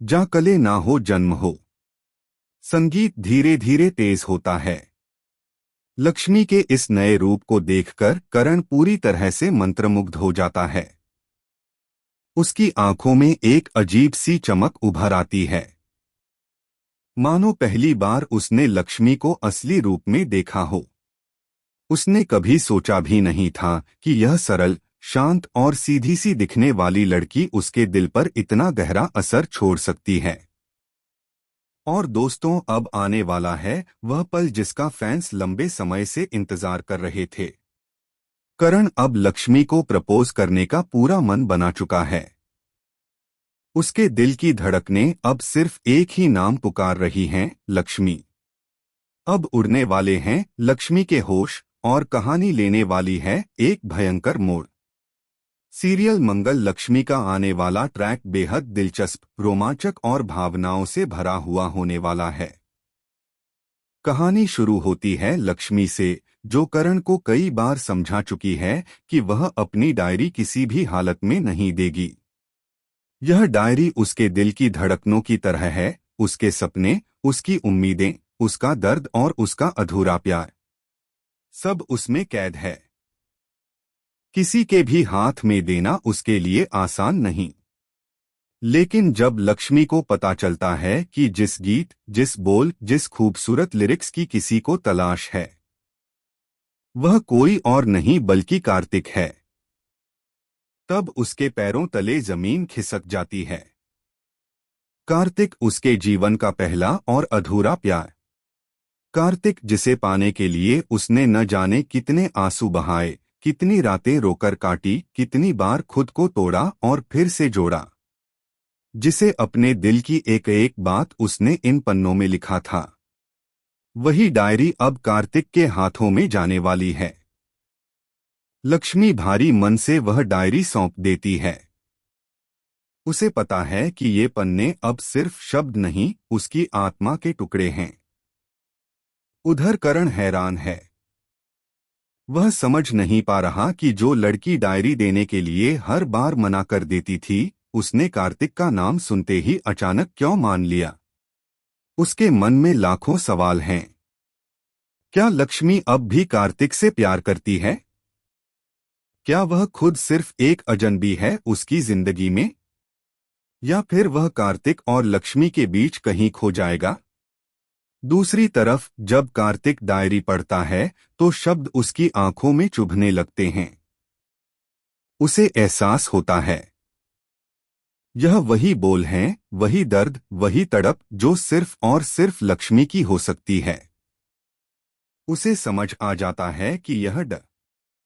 जाकले ना हो जन्म हो। संगीत धीरे धीरे तेज होता है। लक्ष्मी के इस नए रूप को देखकर करण पूरी तरह से मंत्रमुग्ध हो जाता है। उसकी आंखों में एक अजीब सी चमक उभर आती है, मानो पहली बार उसने लक्ष्मी को असली रूप में देखा हो। उसने कभी सोचा भी नहीं था कि यह सरल, शांत और सीधी सी दिखने वाली लड़की उसके दिल पर इतना गहरा असर छोड़ सकती है। और दोस्तों, अब आने वाला है वह पल जिसका फैंस लंबे समय से इंतजार कर रहे थे। करण अब लक्ष्मी को प्रपोज करने का पूरा मन बना चुका है। उसके दिल की धड़कनें अब सिर्फ एक ही नाम पुकार रही हैं, लक्ष्मी। अब उड़ने वाले हैं लक्ष्मी के होश, और कहानी लेने वाली है एक भयंकर मोड़। सीरियल मंगल लक्ष्मी का आने वाला ट्रैक बेहद दिलचस्प, रोमांचक और भावनाओं से भरा हुआ होने वाला है। कहानी शुरू होती है लक्ष्मी से, जो करण को कई बार समझा चुकी है कि वह अपनी डायरी किसी भी हालत में नहीं देगी। यह डायरी उसके दिल की धड़कनों की तरह है, उसके सपने, उसकी उम्मीदें, उसका दर्द और उसका अधूरा प्यार, सब उसमें कैद है। किसी के भी हाथ में देना उसके लिए आसान नहीं। लेकिन जब लक्ष्मी को पता चलता है कि जिस गीत, जिस बोल, जिस खूबसूरत लिरिक्स की किसी को तलाश है, वह कोई और नहीं बल्कि कार्तिक है, तब उसके पैरों तले जमीन खिसक जाती है। कार्तिक उसके जीवन का पहला और अधूरा प्यार। कार्तिक जिसे पाने के लिए उसने न जाने कितने आंसू बहाए, कितनी रातें रोकर काटी, कितनी बार खुद को तोड़ा और फिर से जोड़ा। जिसे अपने दिल की एक एक बात उसने इन पन्नों में लिखा था। वही डायरी अब कार्तिक के हाथों में जाने वाली है। लक्ष्मी भारी मन से वह डायरी सौंप देती है। उसे पता है कि ये पन्ने अब सिर्फ शब्द नहीं, उसकी आत्मा के टुकड़े हैं। उधर करण हैरान है। वह समझ नहीं पा रहा कि जो लड़की डायरी देने के लिए हर बार मना कर देती थी, उसने कार्तिक का नाम सुनते ही अचानक क्यों मान लिया। उसके मन में लाखों सवाल हैं। क्या लक्ष्मी अब भी कार्तिक से प्यार करती है? क्या वह खुद सिर्फ एक अजनबी है उसकी जिंदगी में? या फिर वह कार्तिक और लक्ष्मी के बीच कहीं खो जाएगा? दूसरी तरफ जब कार्तिक डायरी पढ़ता है तो शब्द उसकी आंखों में चुभने लगते हैं। उसे एहसास होता है यह वही बोल हैं, वही दर्द, वही तड़प जो सिर्फ और सिर्फ लक्ष्मी की हो सकती है। उसे समझ आ जाता है कि यह